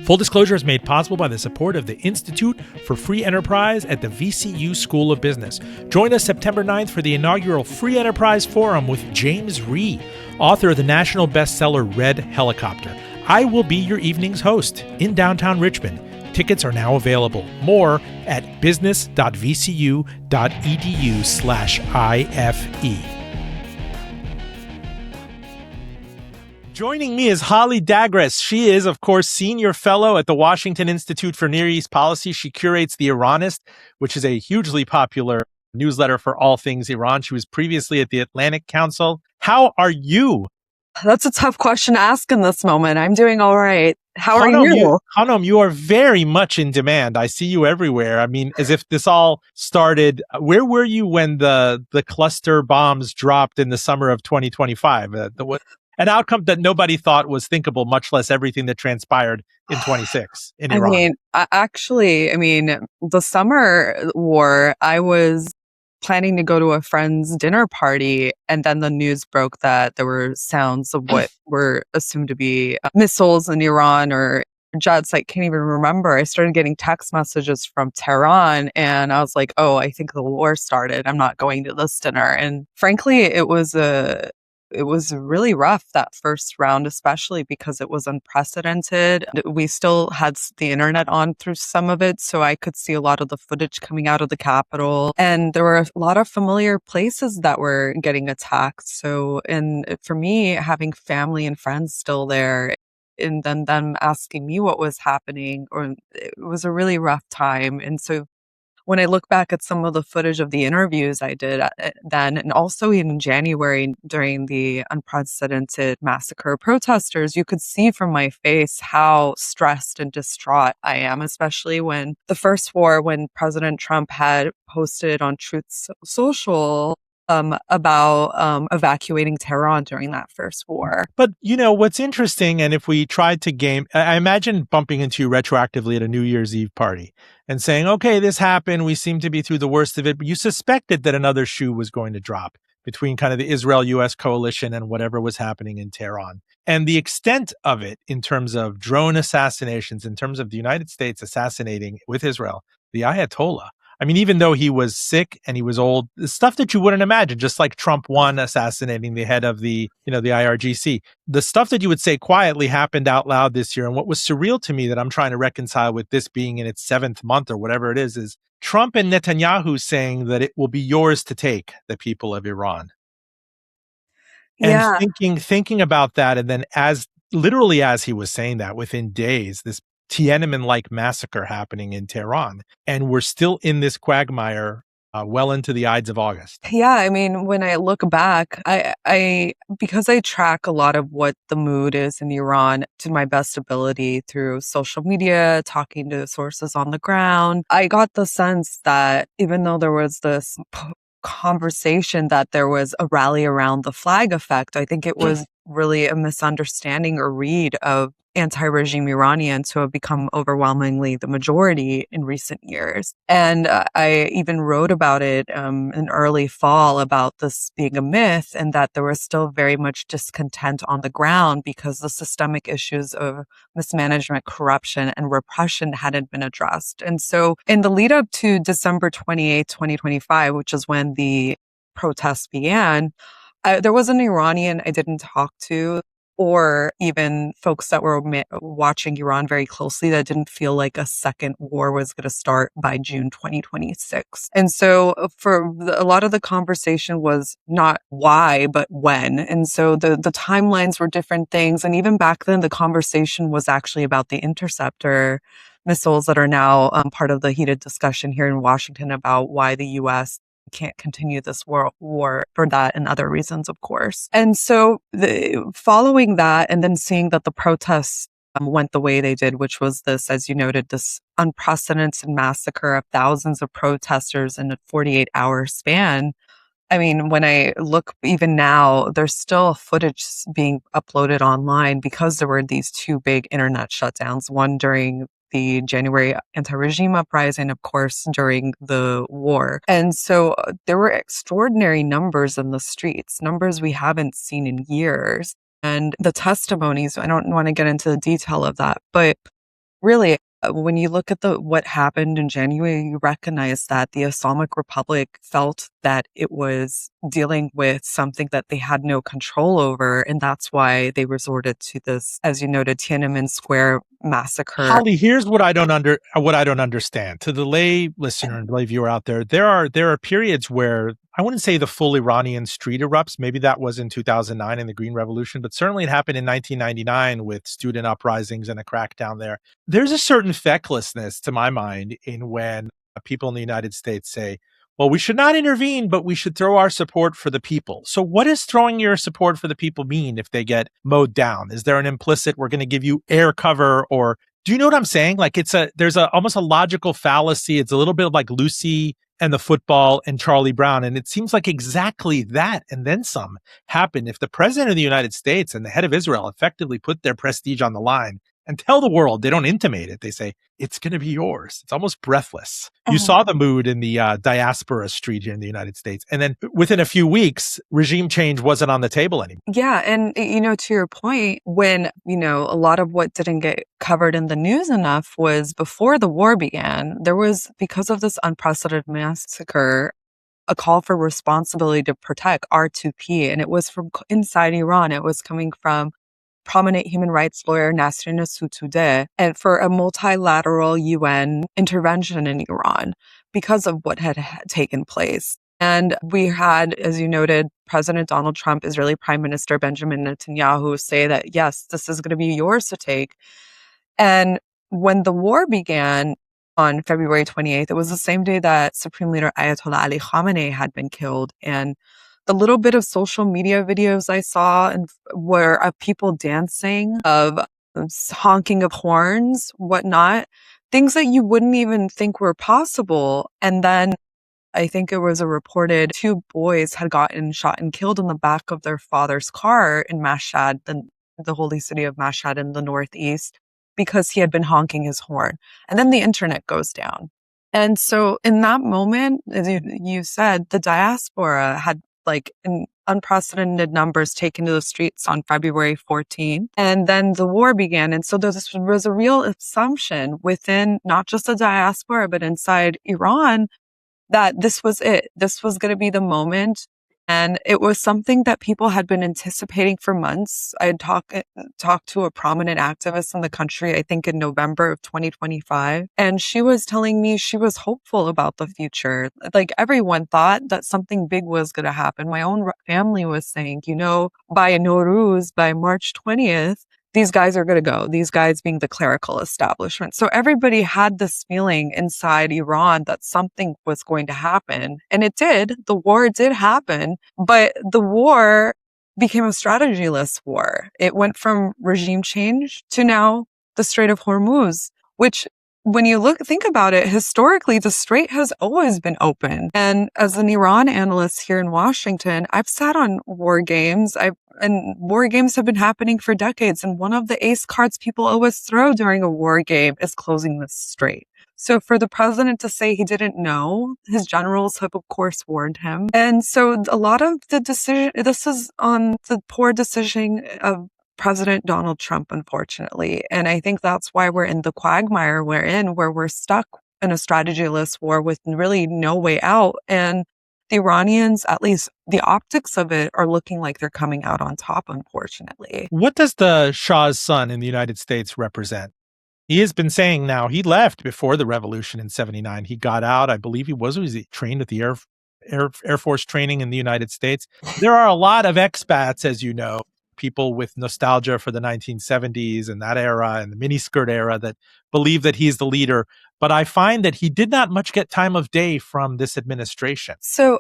Full disclosure is made possible by the support of the Institute for Free Enterprise at the VCU School of Business. Join us September 9th for the inaugural Free Enterprise Forum with James Rhee, author of the national bestseller Red Helicopter. I will be your evening's host in downtown Richmond. Tickets are now available. More at business.vcu.edu/IFE. Joining me is Holly Dagres. She is, of course, Senior Fellow at the Washington Institute for Near East Policy. She curates the Iranist, which is a hugely popular newsletter for all things Iran. She was previously at the Atlantic Council. How are you? That's a tough question to ask in this moment. I'm doing all right. How are you? Hanum, you are very much in demand. I see you everywhere. I mean, as if this all started. Where were you when the cluster bombs dropped in the summer of 2025? An outcome that nobody thought was thinkable, much less everything that transpired in 26 in Iran. I mean, the summer war, I was planning to go to a friend's dinner party, and then the news broke that there were sounds of what were assumed to be missiles in Iran or jets. I can't even remember. I started getting text messages from Tehran, and I was like, oh, I think the war started. I'm not going to this dinner. And frankly, it was really rough, that first round, especially because it was unprecedented. We still had the internet on through some of it, so I could see a lot of the footage coming out of the Capitol. And there were a lot of familiar places that were getting attacked. So, and for me, having family and friends still there, and then them asking me what was happening, it was a really rough time. And so when I look back at some of the footage of the interviews I did then, and also in January during the unprecedented massacre of protesters, you could see from my face how stressed and distraught I am, especially when the first war, when President Trump had posted on Truth Social about evacuating Tehran during that first war. But, you know, what's interesting, and if we tried to I imagine bumping into you retroactively at a New Year's Eve party and saying, okay, this happened, we seem to be through the worst of it, but you suspected that another shoe was going to drop between kind of the Israel-U.S. coalition and whatever was happening in Tehran. And the extent of it in terms of drone assassinations, in terms of the United States assassinating with Israel, the Ayatollah. I mean, even though he was sick and he was old, the stuff that you wouldn't imagine, just like Trump 1 assassinating the head of the IRGC, the stuff that you would say quietly happened out loud this year. And what was surreal to me that I'm trying to reconcile with this being in its 7th month or whatever it is Trump and Netanyahu saying that it will be yours to take, the people of Iran. Yeah. And thinking about that. And then literally as he was saying that, within days, this Tiananmen-like massacre happening in Tehran. And we're still in this quagmire well into the Ides of August. Yeah, I mean, when I look back, I because I track a lot of what the mood is in Iran to my best ability through social media, talking to sources on the ground, I got the sense that even though there was this conversation that there was a rally around the flag effect, I think it was really a misunderstanding or read of anti-regime Iranians who have become overwhelmingly the majority in recent years. And I even wrote about it in early fall about this being a myth, and that there was still very much discontent on the ground because the systemic issues of mismanagement, corruption, and repression hadn't been addressed. And so in the lead up to December 28, 2025, which is when the protests began, there was an Iranian I didn't talk to, or even folks that were watching Iran very closely, that didn't feel like a second war was going to start by June 2026. And so a lot of the conversation was not why, but when. And so the timelines were different things. And even back then, the conversation was actually about the interceptor missiles that are now part of the heated discussion here in Washington about why the U.S. can't continue this war for that and other reasons, of course. And so following that, and then seeing that the protests went the way they did, which was this, as you noted, this unprecedented massacre of thousands of protesters in a 48-hour span. I mean, when I look even now, there's still footage being uploaded online because there were these two big internet shutdowns, one during the January anti-regime uprising, of course, during the war. And so there were extraordinary numbers in the streets, numbers we haven't seen in years. And the testimonies, I don't want to get into the detail of that, but really, when you look at what happened in January, you recognize that the Islamic Republic felt that it was dealing with something that they had no control over, and that's why they resorted to this, as you noted, Tiananmen Square massacre. Holly, here's what I don't understand. To the lay listener and lay viewer out there, there are periods where I wouldn't say the full Iranian street erupts. Maybe that was in 2009 in the Green Revolution, but certainly it happened in 1999 with student uprisings and a crackdown there. There's a certain fecklessness to my mind in when people in the United States say, well, we should not intervene, but we should throw our support for the people. So what does throwing your support for the people mean if they get mowed down? Is there an implicit, we're going to give you air cover, or do you know what I'm saying? Like there's almost a logical fallacy. It's a little bit like Lucy and the football and Charlie Brown. And it seems like exactly that and then some happened. If the president of the United States and the head of Israel effectively put their prestige on the line and tell the world, they don't intimate it. They say, it's going to be yours. It's almost breathless. You saw the mood in the diaspora street here in the United States. And then within a few weeks, regime change wasn't on the table anymore. Yeah. And, to your point, when, a lot of what didn't get covered in the news enough was before the war began, there was, because of this unprecedented massacre, a call for responsibility to protect R2P. And it was from inside Iran. It was coming from prominent human rights lawyer Nasrin Sotoudeh, and for a multilateral UN intervention in Iran because of what had taken place. And we had, as you noted, President Donald Trump, Israeli Prime Minister Benjamin Netanyahu say that, yes, this is going to be yours to take. And when the war began on February 28th, it was the same day that Supreme Leader Ayatollah Ali Khamenei had been killed. And the little bit of social media videos I saw were of people dancing, of honking of horns, whatnot, things that you wouldn't even think were possible. And then I think it was reported 2 boys had gotten shot and killed in the back of their father's car in Mashhad, the holy city of Mashhad in the northeast, because he had been honking his horn. And then the internet goes down. And so in that moment, as you said, the diaspora had in unprecedented numbers taken to the streets on February 14th. And then the war began. And so there was a real assumption within not just the diaspora, but inside Iran that this was it. This was going to be the moment. And it was something that people had been anticipating for months. I had talked to a prominent activist in the country, I think in November of 2025. And she was telling me she was hopeful about the future. Like everyone thought that something big was going to happen. My own family was saying, by Nowruz, by March 20th, these guys are going to go, these guys being the clerical establishment. So everybody had this feeling inside Iran that something was going to happen. And it did. The war did happen. But the war became a strategyless war. It went from regime change to now the Strait of Hormuz, which when you think about it, historically, the strait has always been open. And as an Iran analyst here in Washington, I've sat on war games. And war games have been happening for decades. And one of the ace cards people always throw during a war game is closing the strait. So for the president to say he didn't know, his generals have, of course, warned him. And so a lot of the decision, this is on the poor decision of President Donald Trump, unfortunately. And I think that's why we're in the quagmire we're in, where we're stuck in a strategyless war with really no way out. And the Iranians, at least the optics of it, are looking like they're coming out on top, unfortunately. What does the Shah's son in the United States represent? He has been saying now, he left before the revolution in 79. He got out. I believe he was trained at the Air Force training in the United States. There are a lot of expats, as you know, people with nostalgia for the 1970s and that era and the miniskirt era that believe that he's the leader. But I find that he did not much get time of day from this administration. So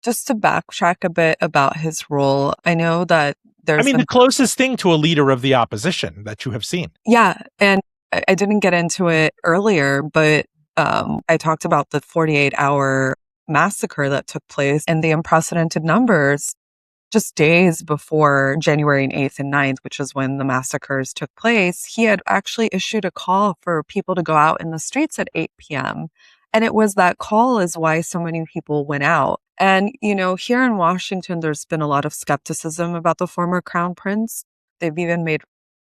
just to backtrack a bit about his role, I know that the closest thing to a leader of the opposition that you have seen. Yeah. And I didn't get into it earlier, but I talked about the 48-hour massacre that took place and the unprecedented numbers just days before January 8th and 9th, which is when the massacres took place. He had actually issued a call for people to go out in the streets at 8 p.m. And it was that call is why so many people went out. And, here in Washington, there's been a lot of skepticism about the former crown prince. They've even made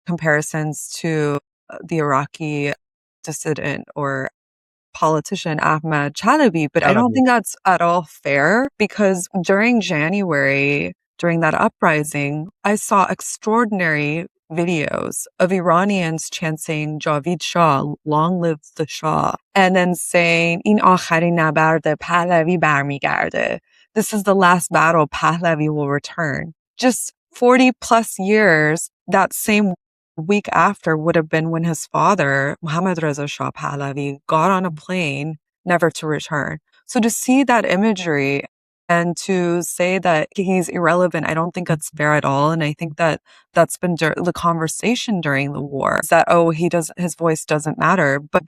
comparisons to the Iraqi dissident or politician Ahmad Chalabi, but I don't think that's at all fair because during January, during that uprising, I saw extraordinary videos of Iranians chanting Javid Shah, long live the Shah, and then saying in akharin nabard Pahlavi barmigarde. This is the last battle, Pahlavi will return. Just 40 plus years, that same week after would have been when his father, Mohammad Reza Shah Pahlavi, got on a plane never to return. So to see that imagery and to say that he's irrelevant, I don't think that's fair at all. And I think that that's been the conversation during the war is that, his voice doesn't matter. But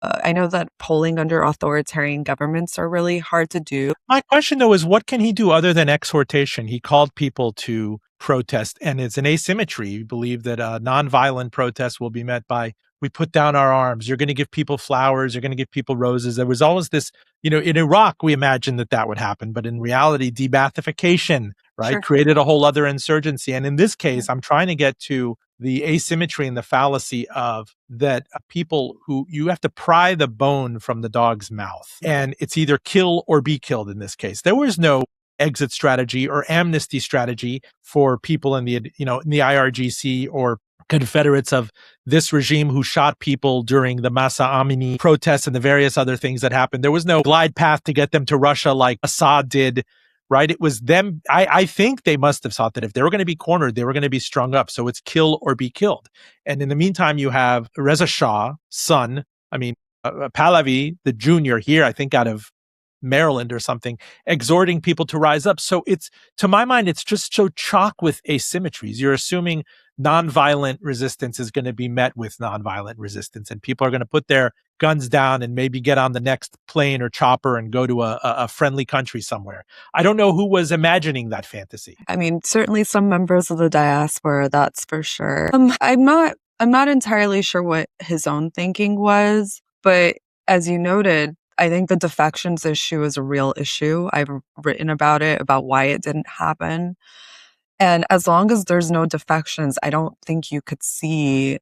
I know that polling under authoritarian governments are really hard to do. My question, though, is what can he do other than exhortation? He called people to protest, and it's an asymmetry. You believe that nonviolent protests will be met by, we put down our arms. You're going to give people flowers. You're going to give people roses. There was always this, in Iraq, we imagined that would happen. But in reality, de-Baathification, right, Sure. created a whole other insurgency. And in this case, I'm trying to get to the asymmetry and the fallacy of that people who you have to pry the bone from the dog's mouth. And it's either kill or be killed in this case. There was no exit strategy or amnesty strategy for people in the, in the IRGC or Confederates of this regime who shot people during the Masa Amini protests and the various other things that happened. There was no glide path to get them to Russia like Assad did. Right? It was them. I think they must have thought that if they were going to be cornered, they were going to be strung up. So it's kill or be killed. And in the meantime, you have Reza Shah, son, Pahlavi, the junior here, I think out of Maryland or something, exhorting people to rise up. So it's, to my mind, it's just so chock with asymmetries. You're assuming nonviolent resistance is going to be met with nonviolent resistance, and people are going to put their guns down and maybe get on the next plane or chopper and go to a friendly country somewhere. I don't know who was imagining that fantasy. I mean, certainly some members of the diaspora, that's for sure. I'm not entirely sure what his own thinking was, but as you noted, I think the defections issue is a real issue. I've written about it, about why it didn't happen. And as long as there's no defections, I don't think you could see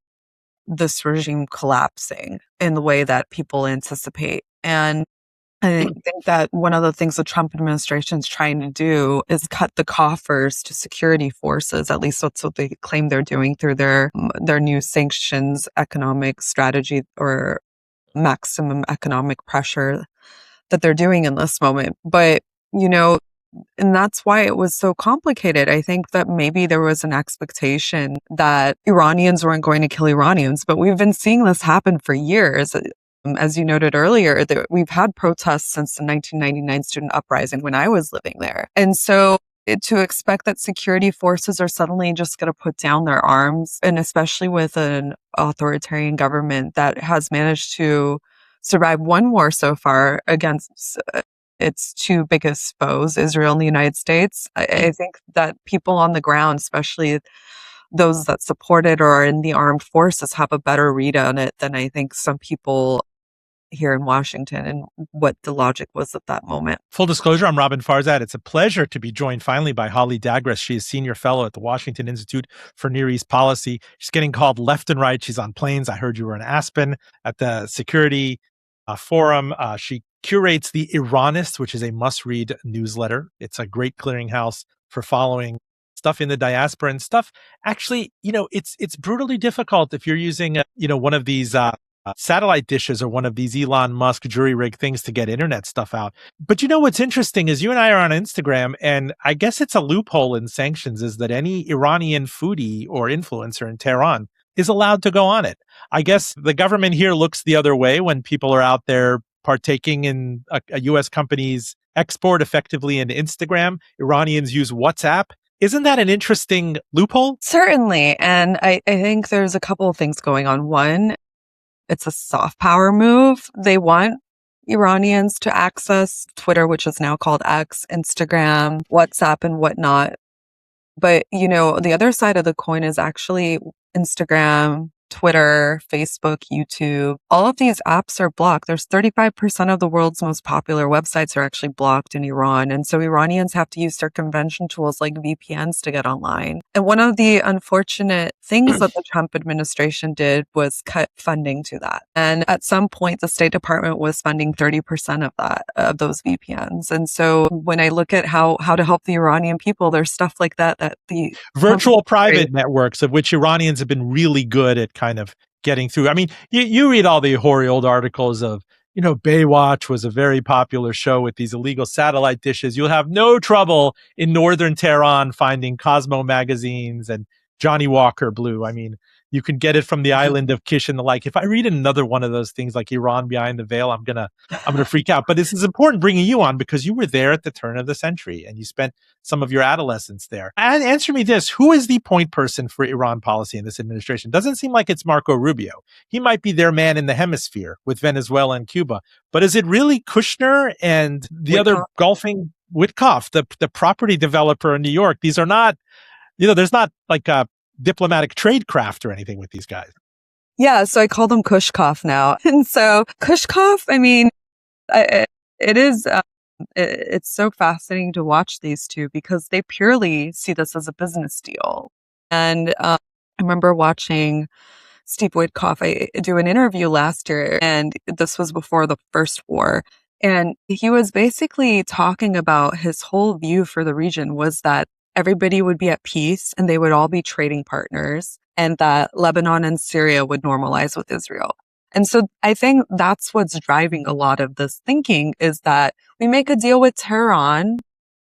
this regime collapsing in the way that people anticipate. And I think that one of the things the Trump administration is trying to do is cut the coffers to security forces. At least that's what they claim they're doing through their new sanctions economic strategy or maximum economic pressure that they're doing in this moment. But, and that's why it was so complicated. I think that maybe there was an expectation that Iranians weren't going to kill Iranians, but we've been seeing this happen for years. As you noted earlier, that we've had protests since the 1999 student uprising when I was living there. And so to expect that security forces are suddenly just going to put down their arms, and especially with an authoritarian government that has managed to survive one war so far against its two biggest foes, Israel and the United States, I think that people on the ground, especially those that support it or are in the armed forces, have a better read on it than I think some people here in Washington and what the logic was at that moment. Full disclosure, I'm Roben Farzad. It's a pleasure to be joined finally by Holly Dagres. She is senior fellow at the Washington Institute for Near East Policy. She's getting called left and right. She's on planes. I heard you were in Aspen at the Security Forum. She curates the Iranist, which is a must-read newsletter. It's a great clearinghouse for following stuff in the diaspora and stuff. Actually, it's brutally difficult if you're using, one of these satellite dishes or one of these Elon Musk jury-rig things to get internet stuff out. But what's interesting is you and I are on Instagram, and I guess it's a loophole in sanctions is that any Iranian foodie or influencer in Tehran is allowed to go on it. I guess the government here looks the other way when people are out there partaking in a U.S. company's export effectively into Instagram. Iranians use WhatsApp. Isn't that an interesting loophole? Certainly. And I think there's a couple of things going on. One, it's a soft power move. They want Iranians to access Twitter, which is now called X, Instagram, WhatsApp, and whatnot. But, the other side of the coin is actually Instagram Twitter, Facebook, YouTube, all of these apps are blocked. There's 35% of the world's most popular websites are actually blocked in Iran. And so Iranians have to use circumvention tools like VPNs to get online. And one of the unfortunate things that the Trump administration did was cut funding to that. And at some point, the State Department was funding 30% of that, of those VPNs. And so when I look at how to help the Iranian people, there's stuff like that the virtual private networks, of which Iranians have been really good at kind of getting through. I mean, you read all the hoary old articles of, Baywatch was a very popular show with these illegal satellite dishes. You'll have no trouble in northern Tehran finding Cosmo magazines and Johnny Walker Blue. I mean, you can get it from the island of Kish and the like. If I read another one of those things like Iran Behind the Veil, I'm gonna freak out. But this is important bringing you on because you were there at the turn of the century and you spent some of your adolescence there. And answer me this: who is the point person for Iran policy in this administration? Doesn't seem like it's Marco Rubio. He might be their man in the hemisphere with Venezuela and Cuba, but is it really Kushner and the other golfing Witkoff, the property developer in New York? These are not, there's not like a diplomatic tradecraft or anything with these guys. Yeah, so I call them Kushkoff now. And so Kushkoff, I mean, it's so fascinating to watch these two because they purely see this as a business deal. And I remember watching Steve Witkoff do an interview last year, and this was before the first war. And he was basically talking about his whole view for the region was that everybody would be at peace and they would all be trading partners, and that Lebanon and Syria would normalize with Israel. And so I think that's what's driving a lot of this thinking is that we make a deal with Tehran,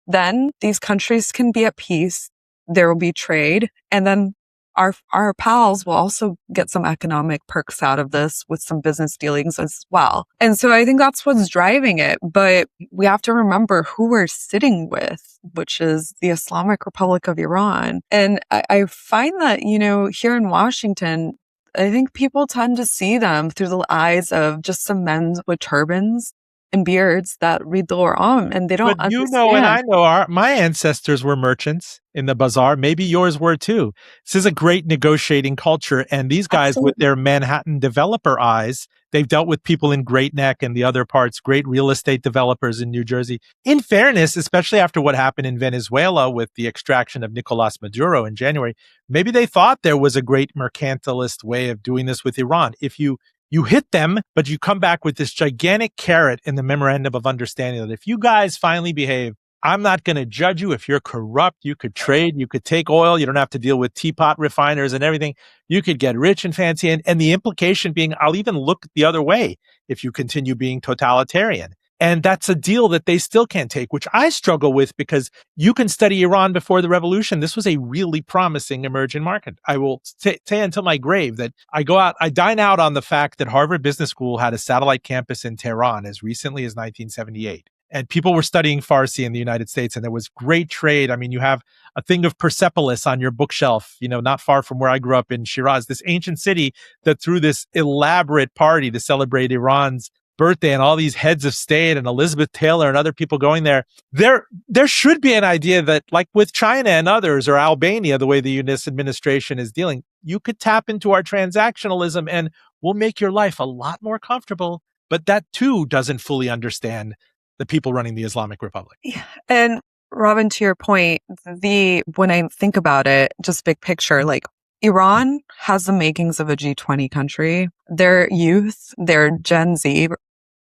then these countries can be at peace, there will be trade, and then our pals will also get some economic perks out of this with some business dealings as well. And so I think that's what's driving it. But we have to remember who we're sitting with, which is the Islamic Republic of Iran. And I find that, here in Washington, I think people tend to see them through the eyes of just some men with turbans and beards that read the Quran, and they don't understand. And I know my ancestors were merchants in the bazaar. Maybe yours were too. This is a great negotiating culture, and these guys with their Manhattan developer eyes, they've dealt with people in Great Neck and the other parts, great real estate developers in New Jersey. In fairness, especially after what happened in Venezuela with the extraction of Nicolas Maduro in January, maybe they thought there was a great mercantilist way of doing this with Iran. If you hit them, but you come back with this gigantic carrot in the memorandum of understanding that if you guys finally behave, I'm not going to judge you. If you're corrupt, you could trade, you could take oil, you don't have to deal with teapot refiners and everything. You could get rich and fancy. And the implication being, I'll even look the other way if you continue being totalitarian. And that's a deal that they still can't take, which I struggle with because you can study Iran before the revolution. This was a really promising emerging market. I will say until my grave that I dine out on the fact that Harvard Business School had a satellite campus in Tehran as recently as 1978. And people were studying Farsi in the United States, and there was great trade. I mean, you have a thing of Persepolis on your bookshelf, not far from where I grew up in Shiraz, this ancient city that threw this elaborate party to celebrate Iran's birthday, and all these heads of state and Elizabeth Taylor and other people going there. There should be an idea that, like with China and others, or Albania, the way the U.S. administration is dealing, you could tap into our transactionalism and we'll make your life a lot more comfortable. But that too doesn't fully understand the people running the Islamic Republic. Yeah. And Robin, to your point, when I think about it, just big picture, like Iran has the makings of a G20 country. Their youth, their Gen Z,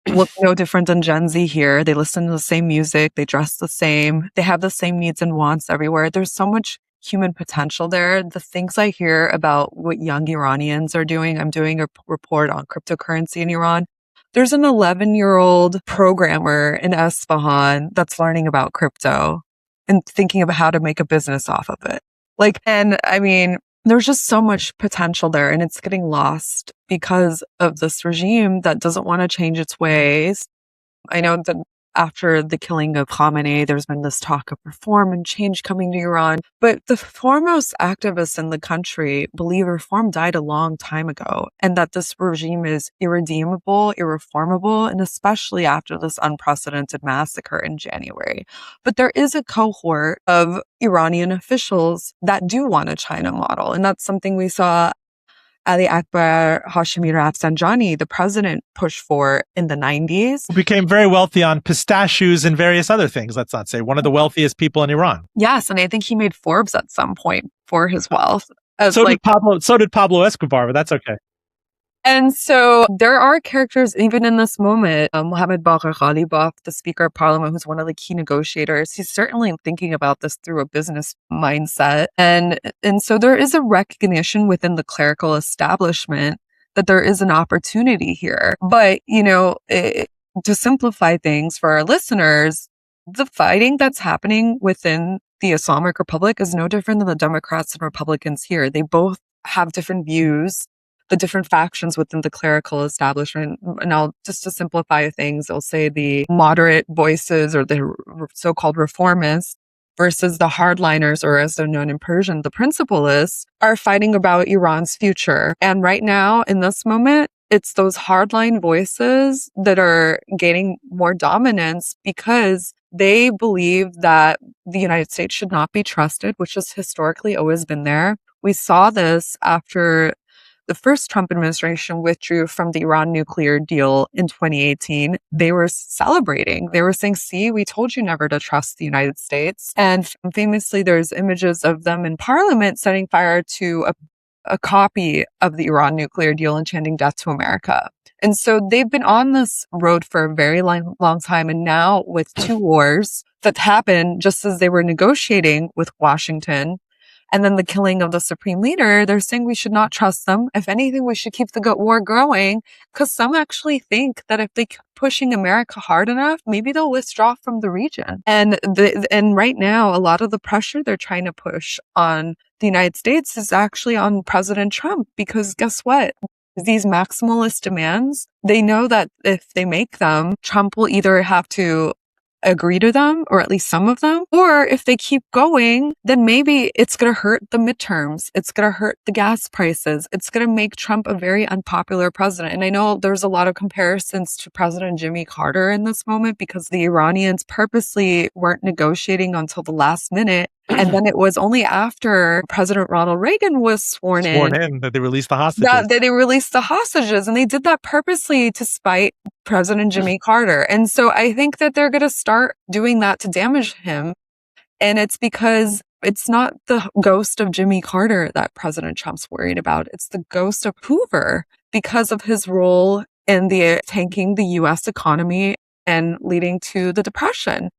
look no different than Gen Z here. They listen to the same music. They dress the same. They have the same needs and wants everywhere. There's so much human potential there. The things I hear about what young Iranians are doing, I'm doing a report on cryptocurrency in Iran. There's an 11-year-old programmer in Esfahan that's learning about crypto and thinking about how to make a business off of it. There's just so much potential there, and it's getting lost because of this regime that doesn't want to change its ways. I know that after the killing of Khamenei, there's been this talk of reform and change coming to Iran. But the foremost activists in the country believe reform died a long time ago, and that this regime is irredeemable, irreformable, and especially after this unprecedented massacre in January. But there is a cohort of Iranian officials that do want a China model, and that's something we saw Ali Akbar Hashemi Rafsanjani, the president, pushed for in the 90s. Who became very wealthy on pistachios and various other things, let's not say. One of the wealthiest people in Iran. Yes, and I think he made Forbes at some point for his wealth. So did Pablo Escobar, but that's okay. And so there are characters even in this moment. Mohammed Bagher Ghalibaf, the Speaker of Parliament, who's one of the key negotiators, he's certainly thinking about this through a business mindset. And so there is a recognition within the clerical establishment that there is an opportunity here. But, to simplify things for our listeners, the fighting that's happening within the Islamic Republic is no different than the Democrats and Republicans here. They both have different views, the different factions within the clerical establishment. And just to simplify things, I'll say the moderate voices or the so-called reformists versus the hardliners, or as they're known in Persian, the principalists, are fighting about Iran's future. And right now, in this moment, it's those hardline voices that are gaining more dominance because they believe that the United States should not be trusted, which has historically always been there. We saw this after the first Trump administration withdrew from the Iran nuclear deal in 2018. They were celebrating. They were saying, see, we told you never to trust the United States. And famously, there's images of them in parliament setting fire to a copy of the Iran nuclear deal and chanting death to America. And so they've been on this road for a very long time. And now with two wars that happened just as they were negotiating with Washington, and then the killing of the supreme leader, they're saying we should not trust them. If anything, we should keep the war growing, because some actually think that if they keep pushing America hard enough, maybe they'll withdraw from the region. And right now, a lot of the pressure they're trying to push on the United States is actually on President Trump, because guess what? These maximalist demands, they know that if they make them, Trump will either have to agree to them, or at least some of them, or if they keep going, then maybe it's going to hurt the midterms. It's going to hurt the gas prices. It's going to make Trump a very unpopular president. And I know there's a lot of comparisons to President Jimmy Carter in this moment, because the Iranians purposely weren't negotiating until the last minute. And then it was only after President Ronald Reagan was sworn in that they released the hostages. That they released the hostages. And they did that purposely to spite President Jimmy Carter. And so I think that they're going to start doing that to damage him. And it's because it's not the ghost of Jimmy Carter that President Trump's worried about. It's the ghost of Hoover, because of his role in the tanking the U.S. economy and leading to the Depression.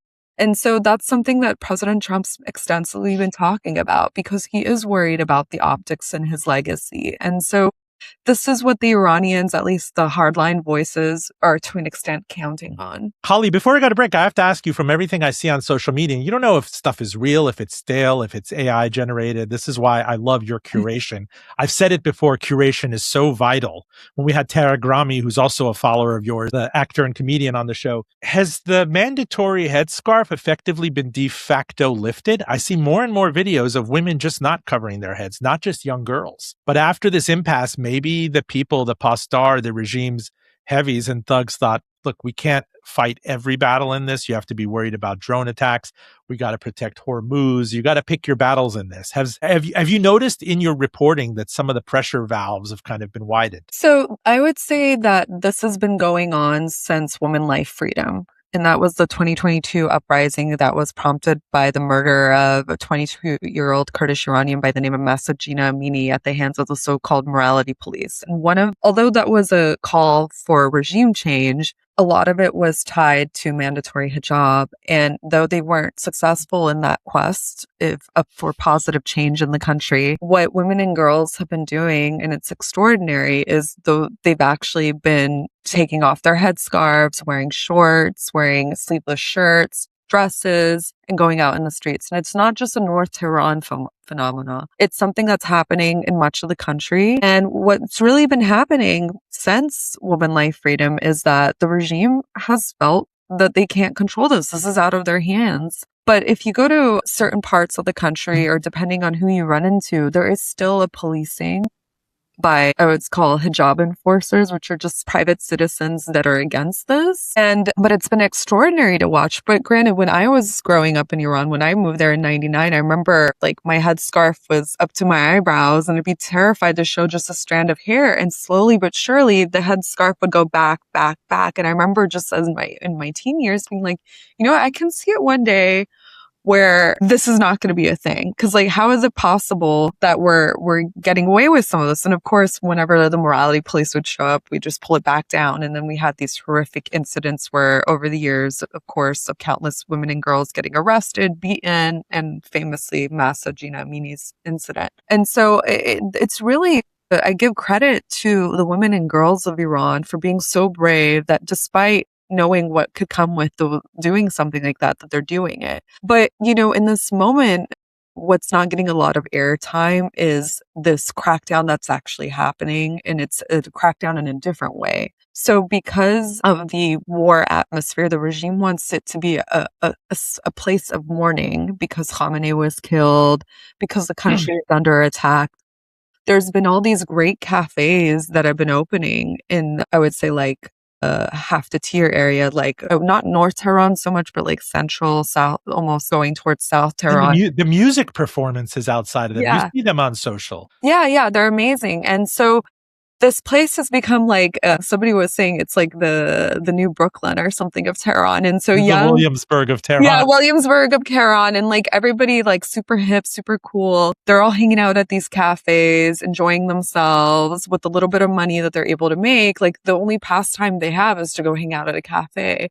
And so that's something that President Trump's extensively been talking about, because he is worried about the optics in his legacy. And so this is what the Iranians, at least the hardline voices, are to an extent counting on. Holly, before I go to break, I have to ask you, from everything I see on social media, you don't know if stuff is real, if it's stale, if it's AI generated. This is why I love your curation. I've said it before, curation is so vital. When we had Tara Grami, who's also a follower of yours, the actor and comedian on the show, has the mandatory headscarf effectively been de facto lifted? I see more and more videos of women just not covering their heads, not just young girls. But after this impasse, maybe the people, the Pastar, the regime's heavies and thugs thought, look, we can't fight every battle in this. You have to be worried about drone attacks. We got to protect Hormuz. You got to pick your battles in this. Have you noticed in your reporting that some of the pressure valves have kind of been widened? So I would say that this has been going on since Women Life Freedom. And that was the 2022 uprising that was prompted by the murder of a 22-year-old Kurdish Iranian by the name of Mahsa Jina Amini at the hands of the so-called morality police. And although that was a call for regime change, a lot of it was tied to mandatory hijab. And though they weren't successful in that quest for positive change in the country, what women and girls have been doing, and it's extraordinary, is though they've actually been taking off their headscarves, wearing shorts, wearing sleeveless shirts, dresses, and going out in the streets. And it's not just a North Tehran phenomena. It's something that's happening in much of the country. And what's really been happening since Women Life Freedom is that the regime has felt that they can't control this. This is out of their hands. But if you go to certain parts of the country, or depending on who you run into, there is still a policing by what's called hijab enforcers, which are just private citizens that are against this. But it's been extraordinary to watch. But granted, when I was growing up in Iran, when I moved there in 99, I remember like my headscarf was up to my eyebrows and I'd be terrified to show just a strand of hair. And slowly but surely the headscarf would go back. And I remember just in my teen years being like, you know what, I can see it one day where this is not going to be a thing. Cause like, how is it possible that we're getting away with some of this? And of course, whenever the morality police would show up, we just pull it back down. And then we had these horrific incidents where over the years, of course, of countless women and girls getting arrested, beaten, and famously Masa Gina Amini's incident. And so it's really, I give credit to the women and girls of Iran for being so brave that despite knowing what could come with doing something like that they're doing it. But, you know, in this moment, what's not getting a lot of airtime is this crackdown that's actually happening. And it's a crackdown in a different way. So because of the war atmosphere, the regime wants it to be a place of mourning because Khamenei was killed, because the country is under attack. There's been all these great cafes that have been opening in, I would say, like, half the tier area, like not North Tehran so much, but like central, south, almost going towards South Tehran. And the music performances outside of them, you see them on social. Yeah, they're amazing. And so this place has become like, somebody was saying it's like the new Brooklyn or something of Tehran. And so the Williamsburg of Tehran. Yeah, Williamsburg of Tehran. And like everybody like super hip, super cool. They're all hanging out at these cafes, enjoying themselves with the little bit of money that they're able to make. Like the only pastime they have is to go hang out at a cafe.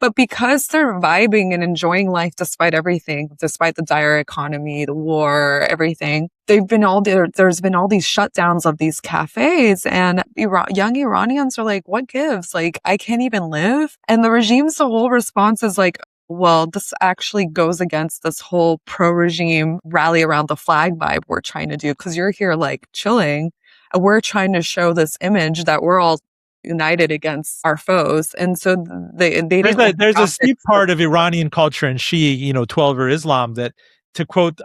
But because they're vibing and enjoying life despite everything, despite the dire economy, the war, everything, there's been all these shutdowns of these cafes, and young Iranians are like, what gives? Like, I can't even live. And the regime's whole response is like, well, this actually goes against this whole pro-regime rally around the flag vibe we're trying to do, because you're here like chilling, and we're trying to show this image that we're all united against our foes. And so there's a steep part of Iranian culture and Shia, 12-er Islam, that, to quote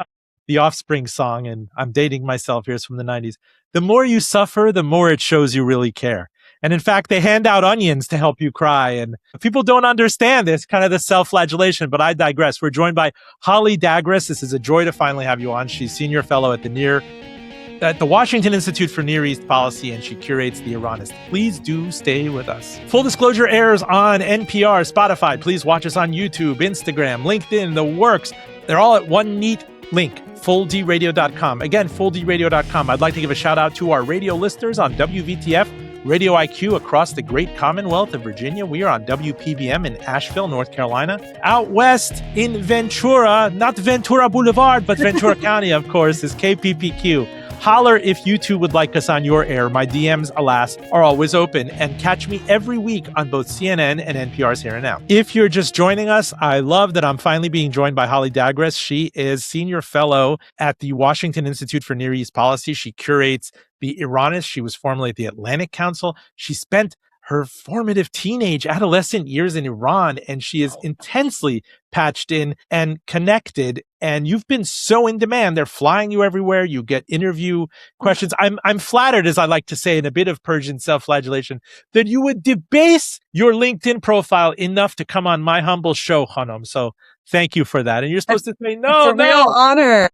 the Offspring song, and I'm dating myself here, it's from the 90s, the more you suffer, the more it shows you really care. And in fact, they hand out onions to help you cry. And people don't understand this, kind of the self-flagellation, but I digress. We're joined by Holly Dagres. This is a joy to finally have you on. She's senior fellow at the Washington Institute for Near East Policy, and she curates the Iranist. Please do stay with us. Full Disclosure airs on NPR, Spotify. Please watch us on YouTube, Instagram, LinkedIn, the works. They're all at one neat link, fulldradio.com. Again, fulldradio.com. I'd like to give a shout out to our radio listeners on WVTF, Radio IQ across the great Commonwealth of Virginia. We are on WPBM in Asheville, North Carolina. Out west in Ventura, not Ventura Boulevard, but Ventura County, of course, is KPPQ. Holler if you too would like us on your air. My DMs, alas, are always open. And catch me every week on both CNN and NPR's Here and Now. If you're just joining us, I love that I'm finally being joined by Holly Dagres. She is senior fellow at the Washington Institute for Near East Policy. She curates the Iranist. She was formerly at the Atlantic Council. She spent her formative teenage adolescent years in Iran, and she is intensely patched in and connected. And you've been so in demand. They're flying you everywhere. You get interview questions. I'm flattered, as I like to say in a bit of Persian self-flagellation, that you would debase your LinkedIn profile enough to come on my humble show, Hanum. So thank you for that. And you're supposed to say, no, it's a real honor.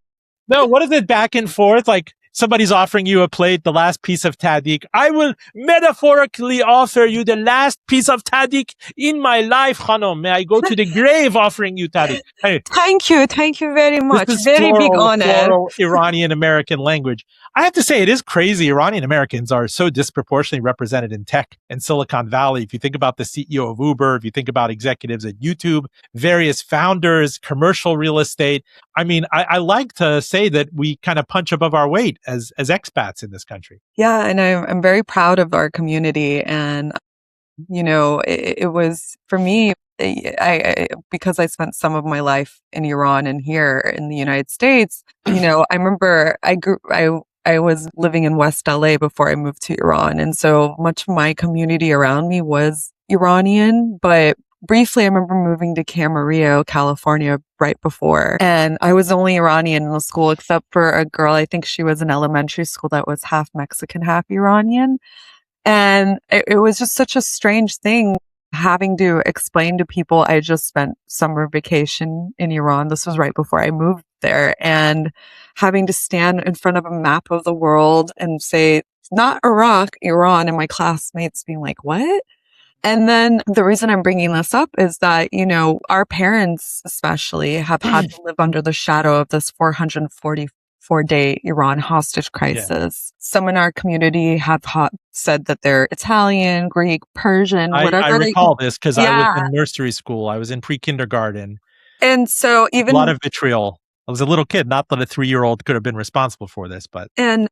No, what is it, back and forth? Like, somebody's offering you a plate, the last piece of tahdig. I will metaphorically offer you the last piece of tahdig in my life, Hanum. May I go to the grave offering you tahdig? Hey, Thank you very much. this is Very big honor. floral Iranian American language. I have to say, it is crazy. Iranian Americans are so disproportionately represented in tech and Silicon Valley. If you think about the CEO of Uber, if you think about executives at YouTube, various founders, commercial real estate. I mean, I like to say that we kind of punch above our weight as expats in this country. Yeah, and I'm very proud of our community. And, it was, for me, I because I spent some of my life in Iran and here in the United States, I remember I was living in West LA before I moved to Iran. And so much of my community around me was Iranian, but briefly, I remember moving to Camarillo, California right before. And I was the only Iranian in the school except for a girl, I think she was in elementary school that was half Mexican, half Iranian. And it was just such a strange thing having to explain to people I just spent summer vacation in Iran. This was right before I moved there, and having to stand in front of a map of the world and say, not Iraq, Iran, and my classmates being like, what? And then the reason I'm bringing this up is that, our parents especially have had to live under the shadow of this 444-day Iran hostage crisis. Some in our community have said that they're Italian, Greek, Persian, whatever. I recall this because I was Yeah. in nursery school. I was in pre-kindergarten. And so A lot of vitriol. I was a little kid, not that a 3-year-old could have been responsible for this, but. And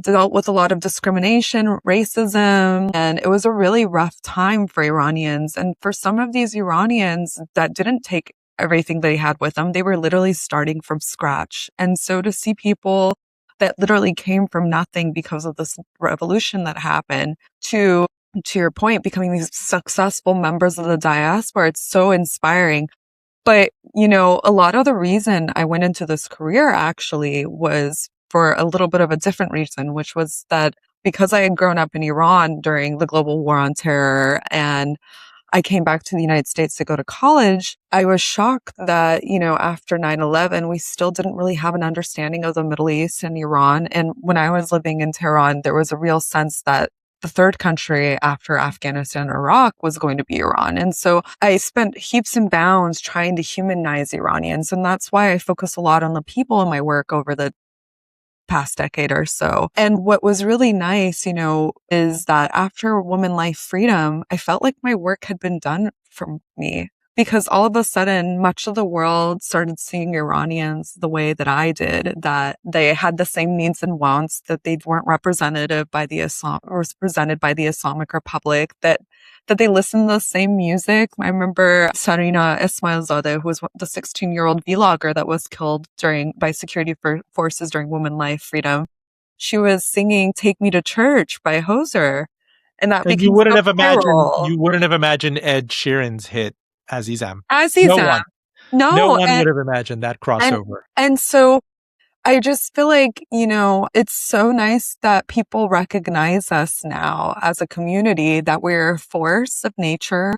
dealt with a lot of discrimination, racism, and it was a really rough time for Iranians. And for some of these Iranians that didn't take everything they had with them, they were literally starting from scratch. And so to see people that literally came from nothing because of this revolution that happened to your point, becoming these successful members of the diaspora, it's so inspiring. But, a lot of the reason I went into this career actually was for a little bit of a different reason, which was that because I had grown up in Iran during the global war on terror and I came back to the United States to go to college, I was shocked that, after 9/11, we still didn't really have an understanding of the Middle East and Iran. And when I was living in Tehran, there was a real sense that the third country after Afghanistan and Iraq was going to be Iran. And so I spent heaps and bounds trying to humanize Iranians. And that's why I focus a lot on the people in my work over the past decade or so. And what was really nice, is that after Woman Life Freedom, I felt like my work had been done for me. Because all of a sudden, much of the world started seeing Iranians the way that I did, that they had the same needs and wants, that they weren't represented by the Islamic Republic, that they listened to the same music. I remember Sarina Ismailzadeh, who was the 16-year-old vlogger that was killed by security forces during Women Life Freedom. She was singing "Take Me to Church" by Hoser. And that became You wouldn't have imagined Ed Sheeran's hit Azizam. Azizam. No one would have imagined that crossover. And so I just feel like, it's so nice that people recognize us now as a community, that we're a force of nature,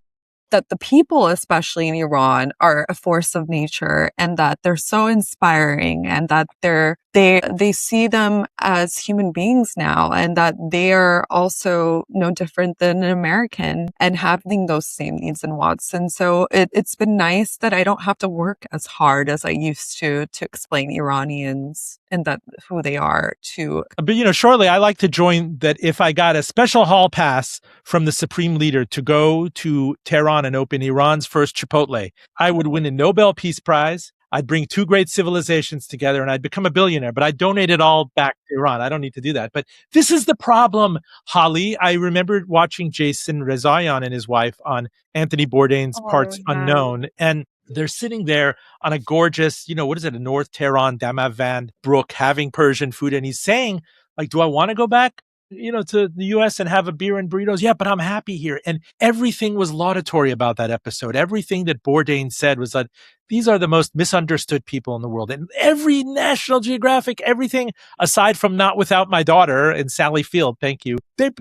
that the people, especially in Iran, are a force of nature, and that they're so inspiring, and that they see them as human beings now, and that they are also no different than an American and having those same needs and wants. And so it's been nice that I don't have to work as hard as I used to explain Iranians and that who they are to. But, shortly, I like to join that if I got a special hall pass from the supreme leader to go to Tehran and open Iran's first Chipotle, I would win a Nobel Peace Prize. I'd bring two great civilizations together and I'd become a billionaire, but I'd donate it all back to Iran. I don't need to do that. But this is the problem, Holly. I remember watching Jason Rezaian and his wife on Anthony Bourdain's Parts Unknown, and they're sitting there on a gorgeous, a North Tehran Damavand brook having Persian food. And he's saying, like, do I want to go back, to the US and have a beer and burritos? Yeah, but I'm happy here. And everything was laudatory about that episode. Everything that Bourdain said was that these are the most misunderstood people in the world. And every National Geographic, everything aside from Not Without My Daughter and Sally Field, thank you.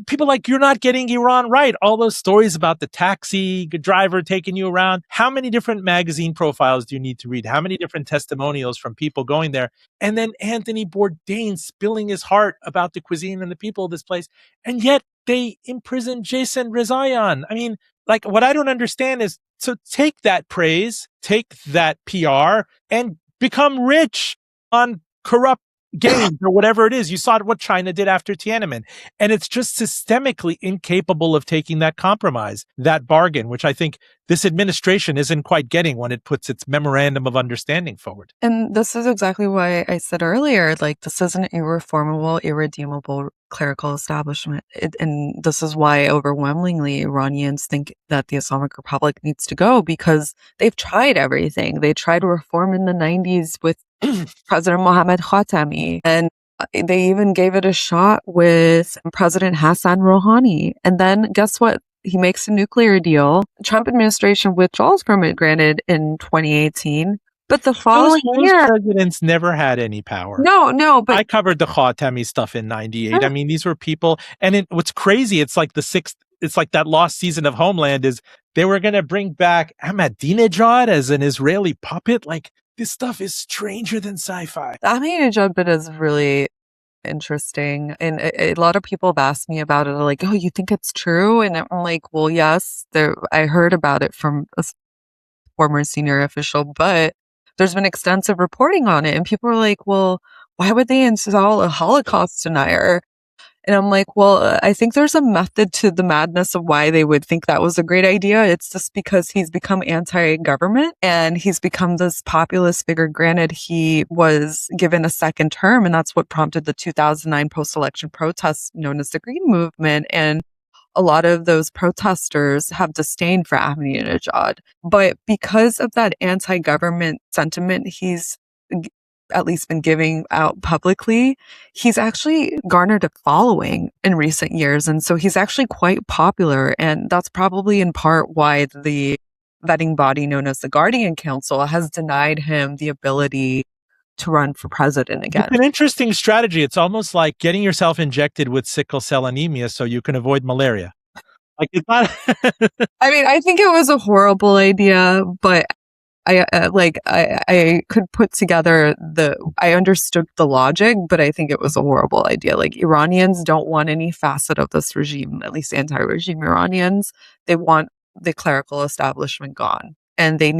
People like, you're not getting Iran right. All those stories about the taxi driver taking you around. How many different magazine profiles do you need to read? How many different testimonials from people going there? And then Anthony Bourdain spilling his heart about the cuisine and the people of this place. And yet they imprisoned Jason Rezaian. I mean, like, what I don't understand is, so take that praise, take that PR, and become rich on corrupt gains or whatever it is. You saw what China did after Tiananmen. And it's just systemically incapable of taking that compromise, that bargain, which I think this administration isn't quite getting when it puts its memorandum of understanding forward. And this is exactly why I said earlier, like, this is an irreformable, irredeemable clerical establishment. And this is why overwhelmingly Iranians think that the Islamic Republic needs to go, because they've tried everything. They tried reform in the 90s with President Mohammad Khatami, and they even gave it a shot with President Hassan Rouhani. And then guess what? he makes a nuclear deal. The Trump administration withdraws from it, granted, in 2018. But the following Those year, presidents never had any power. no, but I covered the Khatami stuff in '98. I mean, these were people, and what's crazy, it's like it's like that lost season of Homeland is they were going to bring back Ahmadinejad as an Israeli puppet. Like, this stuff is stranger than sci-fi. Ahmadinejad bit is really interesting. And a lot of people have asked me about it. Like, oh, you think it's true? And I'm like, well, yes, I heard about it from a former senior official, but there's been extensive reporting on it. And people are like, well, why would they install a Holocaust denier? And I'm like, well, I think there's a method to the madness of why they would think that was a great idea. It's just because he's become anti-government and he's become this populist figure. Granted, he was given a second term, and that's what prompted the 2009 post-election protests known as the Green Movement. And a lot of those protesters have disdain for Ahmadinejad. But because of that anti-government sentiment he's at least been giving out publicly, he's actually garnered a following in recent years. And so he's actually quite popular. And that's probably in part why the vetting body known as the Guardian Council has denied him the ability to run for president again. It's an interesting strategy. It's almost like getting yourself injected with sickle cell anemia so you can avoid malaria. Like, it's not. I mean, I think it was a horrible idea, but I could put together I understood the logic, but I think it was a horrible idea. Like, Iranians don't want any facet of this regime, at least anti-regime Iranians. They want the clerical establishment gone, and they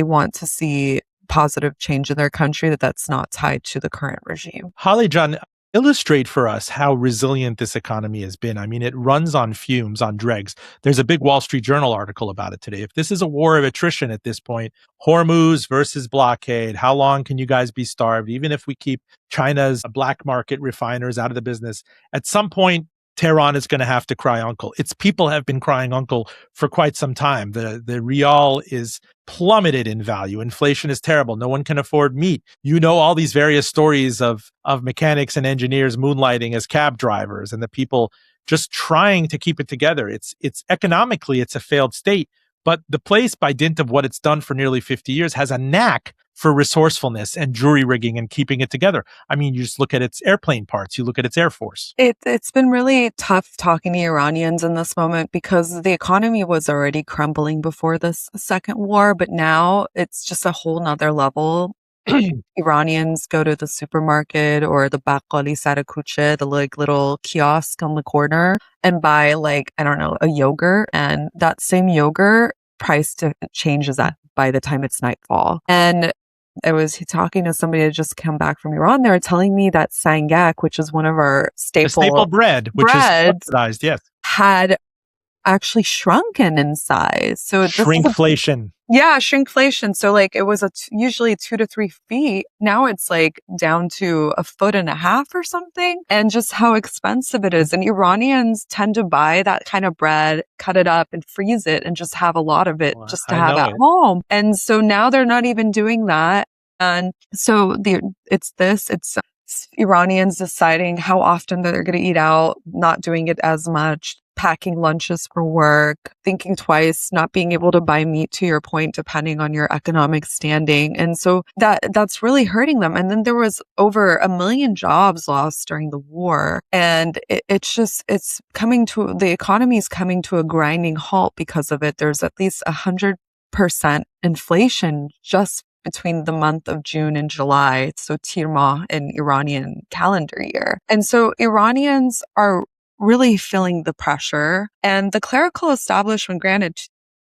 want to see positive change in their country that's not tied to the current regime. Holly John, illustrate for us how resilient this economy has been. I mean, it runs on fumes, on dregs. There's a big Wall Street Journal article about it today. If this is a war of attrition at this point, Hormuz versus blockade, how long can you guys be starved? Even if we keep China's black market refiners out of the business, at some point, Tehran is going to have to cry uncle. Its people have been crying uncle for quite some time. The rial is plummeted in value. Inflation is terrible. No one can afford meat. You know, all these various stories of mechanics and engineers moonlighting as cab drivers and the people just trying to keep it together. It's economically, it's a failed state. But the place, by dint of what it's done for nearly 50 years, has a knack for resourcefulness and jury rigging and keeping it together. I mean, you just look at its airplane parts, you look at its Air Force. It's been really tough talking to Iranians in this moment because the economy was already crumbling before this second war, but now it's just a whole nother level. Iranians go to the supermarket or the baqqali sar kuche, the little kiosk on the corner, and buy a yogurt, and that same yogurt price changes that by the time it's nightfall. And I was talking to somebody that just come back from Iran. They were telling me that sangak, which is one of our staple bread, which is subsidized, yes, had actually shrunken in size. So shrinkflation. Yeah, shrinkflation. So it was usually 2 to 3 feet. Now it's down to 1.5 feet or something. And just how expensive it is. And Iranians tend to buy that kind of bread, cut it up and freeze it and just have a lot of it just to have at home. And so now they're not even doing that. And so it's Iranians deciding how often they're going to eat out, not doing it as much, packing lunches for work, thinking twice, not being able to buy meat, to your point, depending on your economic standing. And so that's really hurting them. And then there was over 1 million jobs lost during the war. And the economy is coming to a grinding halt because of it. There's at least 100% inflation just between the month of June and July. So Tirmah in Iranian calendar year. And so Iranians are really feeling the pressure, and the clerical establishment, granted,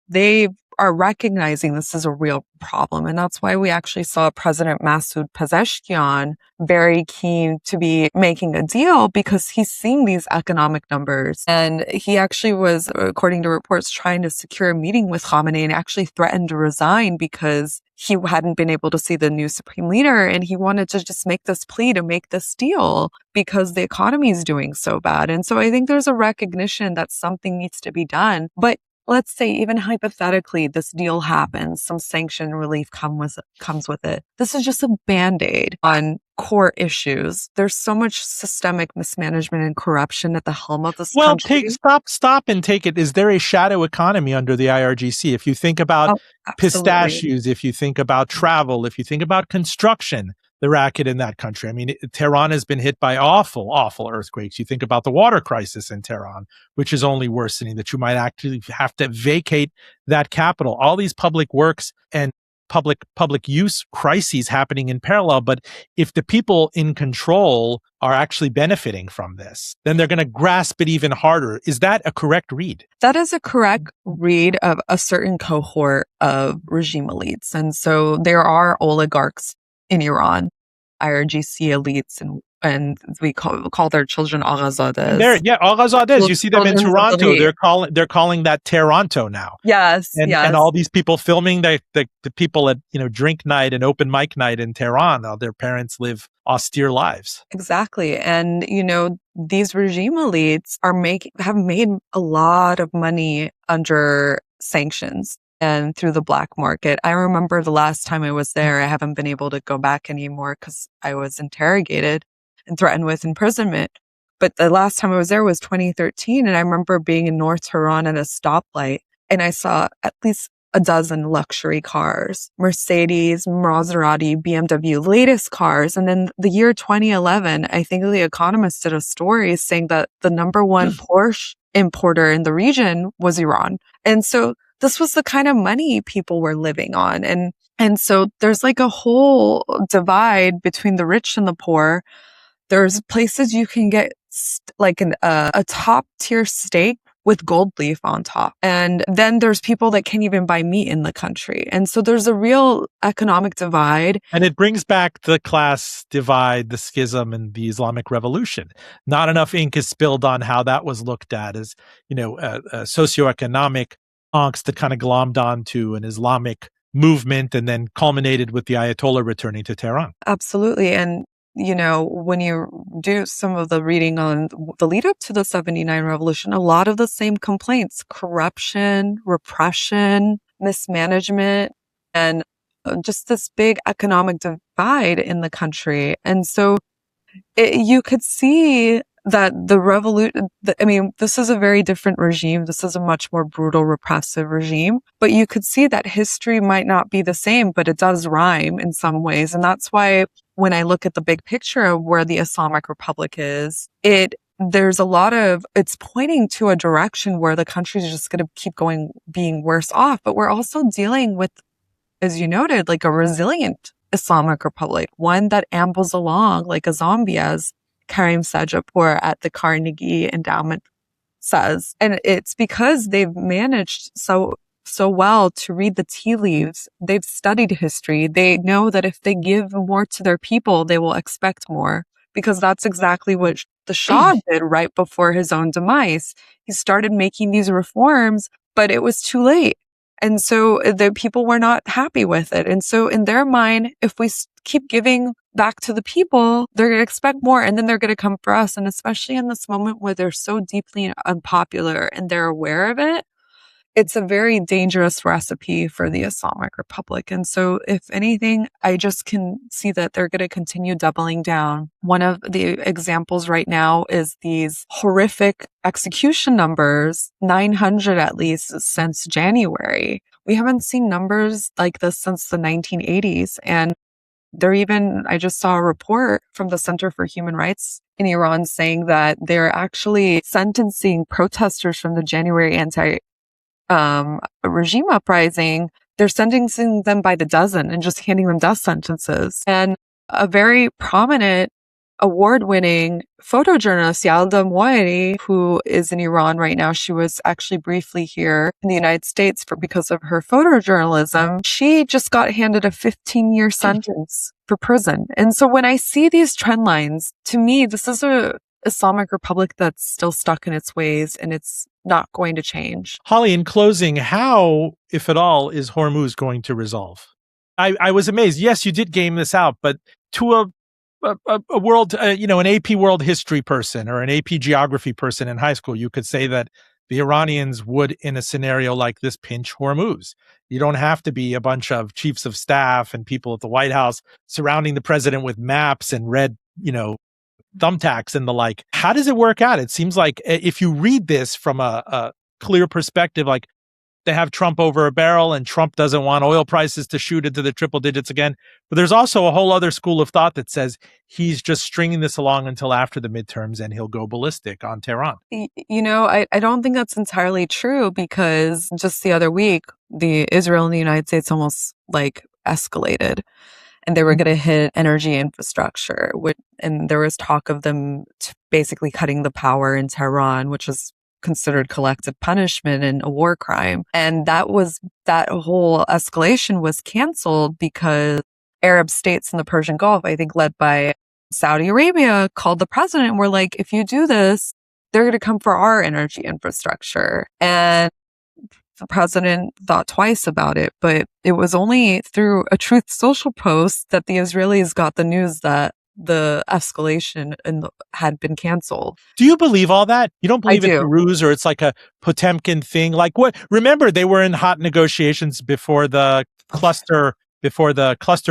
they are recognizing this is a real problem. And that's why we actually saw President Masoud Pezeshkian very keen to be making a deal, because he's seeing these economic numbers. And he actually was, according to reports, trying to secure a meeting with Khamenei and actually threatened to resign because he hadn't been able to see the new supreme leader. And he wanted to just make this plea to make this deal because the economy is doing so bad. And so I think there's a recognition that something needs to be done. But let's say even hypothetically, this deal happens, some sanction relief comes with it. This is just a Band-Aid on core issues. There's so much systemic mismanagement and corruption at the helm of this Well, country. stop and take it. Is there a shadow economy under the IRGC? If you think about Oh, absolutely. pistachios, if you think about travel, if you think about construction, the racket in that country. I mean, Tehran has been hit by awful, awful earthquakes. You think about the water crisis in Tehran, which is only worsening, that you might actually have to vacate that capital. All these public works and public use crises happening in parallel. But if the people in control are actually benefiting from this, then they're going to grasp it even harder. Is that a correct read? That is a correct read of a certain cohort of regime elites. And so there are oligarchs in Iran, IRGC elites, and we call their children Aghazadas. Aghazadas. You see them in Children of the Toronto. They're calling that Toronto now. Yes, And yes. and all these people filming the people at drink night and open mic night in Tehran. Their parents live austere lives. Exactly. And these regime elites have made a lot of money under sanctions and through the black market. I remember the last time I was there, I haven't been able to go back anymore because I was interrogated and threatened with imprisonment. But the last time I was there was 2013. And I remember being in North Tehran at a stoplight, and I saw at least a dozen luxury cars, Mercedes, Maserati, BMW, latest cars. And then the year 2011, I think The Economist did a story saying that the number one Porsche importer in the region was Iran. And so this was the kind of money people were living on. And so there's like a whole divide between the rich and the poor. There's places you can get like a top tier steak with gold leaf on top. And then there's people that can't even buy meat in the country. And so there's a real economic divide. And it brings back the class divide, the schism, and the Islamic Revolution. Not enough ink is spilled on how that was looked at as, a socioeconomic angst that kind of glommed onto an Islamic movement and then culminated with the Ayatollah returning to Tehran. Absolutely. And when you do some of the reading on the lead up to the 79 revolution, a lot of the same complaints, corruption, repression, mismanagement, and just this big economic divide in the country. And so you could see that the revolution, this is a very different regime. This is a much more brutal, repressive regime. But you could see that history might not be the same, but it does rhyme in some ways. And that's why when I look at the big picture of where the Islamic Republic is, it's pointing to a direction where the country is just going to keep being worse off. But we're also dealing with, as you noted, like a resilient Islamic Republic, one that ambles along like a zombie, as Karim Sajapour at the Carnegie Endowment says. And it's because they've managed so well to read the tea leaves. They've studied history. They know that if they give more to their people, they will expect more, because that's exactly what the Shah did right before his own demise. He started making these reforms, but it was too late. And so the people were not happy with it. And so in their mind, if we keep giving back to the people, they're going to expect more, and then they're going to come for us. And especially in this moment where they're so deeply unpopular and they're aware of it, it's a very dangerous recipe for the Islamic Republic. And so if anything, I just can see that they're going to continue doubling down. One of the examples right now is these horrific execution numbers, 900 at least since January. We haven't seen numbers like this since the 1980s. And I just saw a report from the Center for Human Rights in Iran saying that they're actually sentencing protesters from the January regime uprising. They're sentencing them by the dozen and just handing them death sentences. And a very prominent award-winning photojournalist, Yalda Moayedi, who is in Iran right now, she was actually briefly here in the United States because of her photojournalism. She just got handed a 15-year sentence for prison. And so when I see these trend lines, to me, this is a Islamic Republic that's still stuck in its ways, and it's not going to change. Holly, in closing, how, if at all, is Hormuz going to resolve? I was amazed. Yes, you did game this out, but to a world, an AP world history person or an AP geography person in high school, you could say that the Iranians would, in a scenario like this, pinch Hormuz. You don't have to be a bunch of chiefs of staff and people at the White House surrounding the president with maps and red, thumbtacks and the like. How does it work out? It seems like if you read this from a clear perspective, like they have Trump over a barrel and Trump doesn't want oil prices to shoot into the triple digits again. But there's also a whole other school of thought that says he's just stringing this along until after the midterms and he'll go ballistic on Tehran. I don't think that's entirely true, because just the other week, the Israel and the United States almost escalated, and they were going to hit energy infrastructure. And there was talk of them basically cutting the power in Tehran, which is considered collective punishment and a war crime. And that whole escalation was canceled because Arab states in the Persian Gulf, I think led by Saudi Arabia, called the president and were like, if you do this, they're going to come for our energy infrastructure. And the president thought twice about it, but it was only through a Truth Social post that the Israelis got the news that the escalation had been canceled. Do you believe all that? You don't believe I it's do. a ruse or it's like a Potemkin thing? Like what? Remember, they were in hot negotiations before the cluster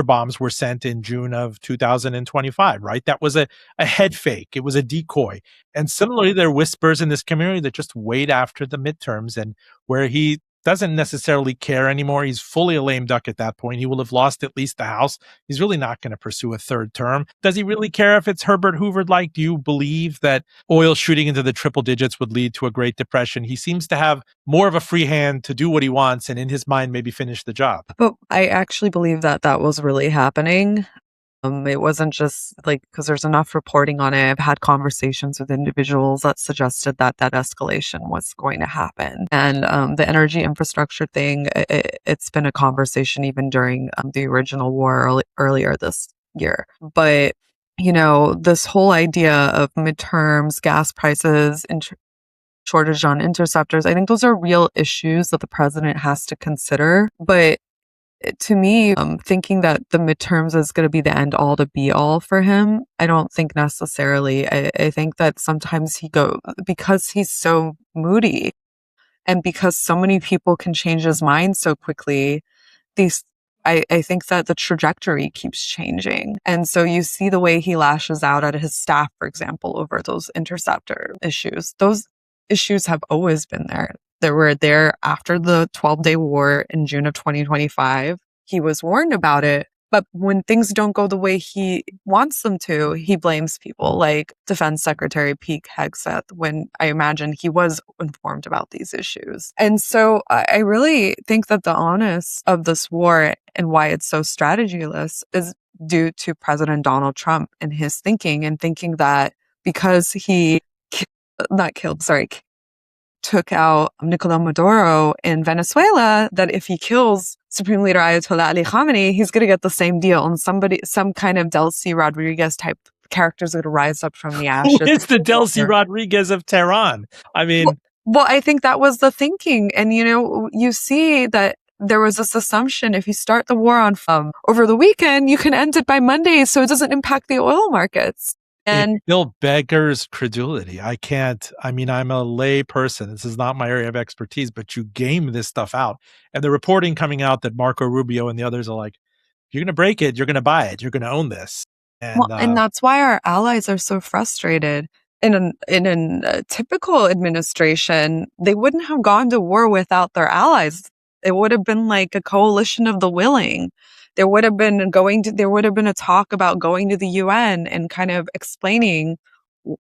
bombs were sent in June of 2025, right? That was a head fake. It was a decoy. And similarly, there are whispers in this community that just wait after the midterms, and where he doesn't necessarily care anymore. He's fully a lame duck at that point. He will have lost at least the House. He's really not going to pursue a third term. Does he really care if it's Herbert Hoover-like? Do you believe that oil shooting into the triple digits would lead to a Great Depression? He seems to have more of a free hand to do what he wants and in his mind maybe finish the job. But I actually believe that was really happening. It wasn't just because there's enough reporting on it. I've had conversations with individuals that suggested that escalation was going to happen. And the energy infrastructure thing, it's been a conversation even during the original war earlier this year. But, this whole idea of midterms, gas prices, shortage on interceptors, I think those are real issues that the president has to consider. But to me, thinking that the midterms is going to be the end all to be all for him, I don't think necessarily. I think that sometimes because he's so moody and because so many people can change his mind so quickly, I think that the trajectory keeps changing. And so you see the way he lashes out at his staff, for example, over those interceptor issues. Those issues have always been there. They were there after the 12-day war in June of 2025. He was warned about it, but when things don't go the way he wants them to, he blames people like Defense Secretary Pete Hegseth, when I imagine he was informed about these issues. And so I really think that the onus of this war and why it's so strategyless is due to President Donald Trump and his thinking that because he took out Nicolás Maduro in Venezuela, that if he kills Supreme Leader Ayatollah Ali Khamenei, he's going to get the same deal. And some kind of Delcy Rodriguez type character is going to rise up from the ashes. It's the Delcy Rodriguez of Tehran. I mean... Well, I think that was the thinking. And, you see that there was this assumption if you start the war on over the weekend, you can end it by Monday so it doesn't impact the oil markets. And it still beggars credulity. I'm a lay person. This is not my area of expertise, but you game this stuff out. And the reporting coming out that Marco Rubio and the others are like, you're going to break it, you're going to buy it, you're going to own this. And that's why our allies are so frustrated. In a typical administration, they wouldn't have gone to war without their allies. It would have been like a coalition of the willing. There would have been a talk about going to the UN and kind of explaining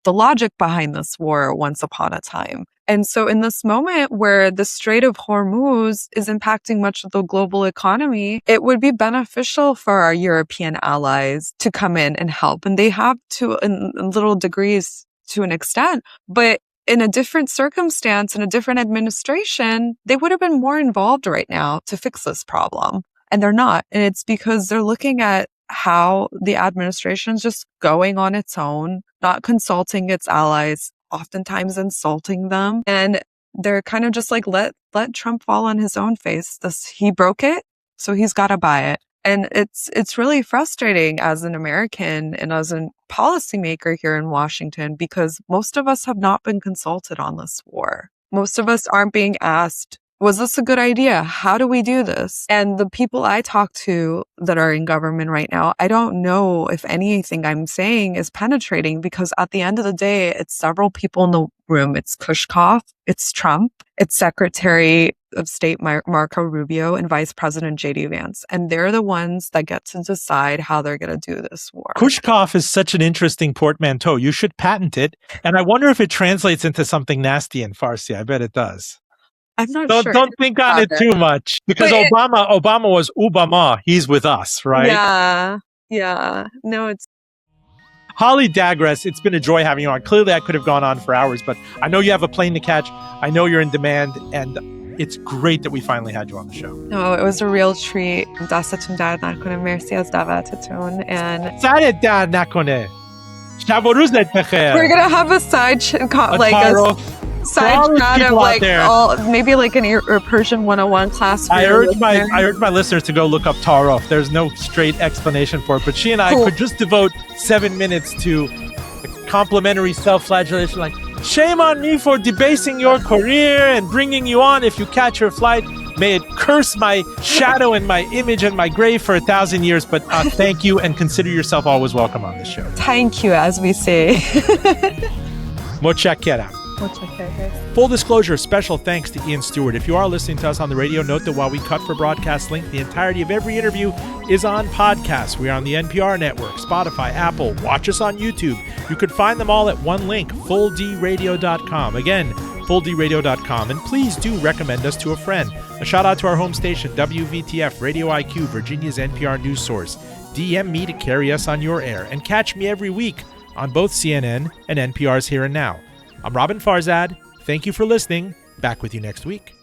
the logic behind this war once upon a time. And so in this moment where the Strait of Hormuz is impacting much of the global economy, it would be beneficial for our European allies to come in and help. And they have to in little degrees to an extent, but in a different circumstance, in a different administration, they would have been more involved right now to fix this problem. And they're not. And it's because they're looking at how the administration is just going on its own, not consulting its allies, oftentimes insulting them. And they're kind of just like, let Trump fall on his own face. He broke it, so he's got to buy it. And it's really frustrating as an American and as a policymaker here in Washington, because most of us have not been consulted on this war. Most of us aren't being asked, was this a good idea? How do we do this? And the people I talk to that are in government right now, I don't know if anything I'm saying is penetrating, because at the end of the day, it's several people in the room. It's Kushkov, it's Trump, it's Secretary of State Marco Rubio, and Vice President J.D. Vance. And they're the ones that get to decide how they're going to do this war. Kushkov is such an interesting portmanteau. You should patent it. And I wonder if it translates into something nasty in Farsi. I bet it does. I'm not sure. Don't think on it too much, because Obama was Obama. He's with us, right? Yeah. No, it's Holly Dagres, it's been a joy having you on. Clearly, I could have gone on for hours, but I know you have a plane to catch. I know you're in demand, and it's great that we finally had you on the show. No, it was a real treat. دستتون درد نکنه. مرسی از دعوتتون. And سرت درد نکنه. شب و روزت بخیر. We're gonna have a side chat of like maybe like an Persian 101 class. I urge my listeners to go look up Tarof. There's no straight explanation for it, but she and I could just devote 7 minutes to complimentary self-flagellation, like, shame on me for debasing your career and bringing you on. If you catch your flight, may it curse my shadow and my image and my grave for 1,000 years. But thank you, and consider yourself always welcome on this show. Thank you, as we say. Motshakera. Full disclosure, special thanks to Ian Stewart. If you are listening to us on the radio, note that while we cut for broadcast link, the entirety of every interview is on podcast. We are on the NPR network, Spotify, Apple. Watch us on YouTube. You could find them all at one link, fulldradio.com. Again, fulldradio.com. And please do recommend us to a friend. A shout out to our home station, WVTF Radio IQ, Virginia's NPR news source. DM me to carry us on your air, and catch me every week on both CNN and NPR's Here and Now. I'm Roben Farzad. Thank you for listening. Back with you next week.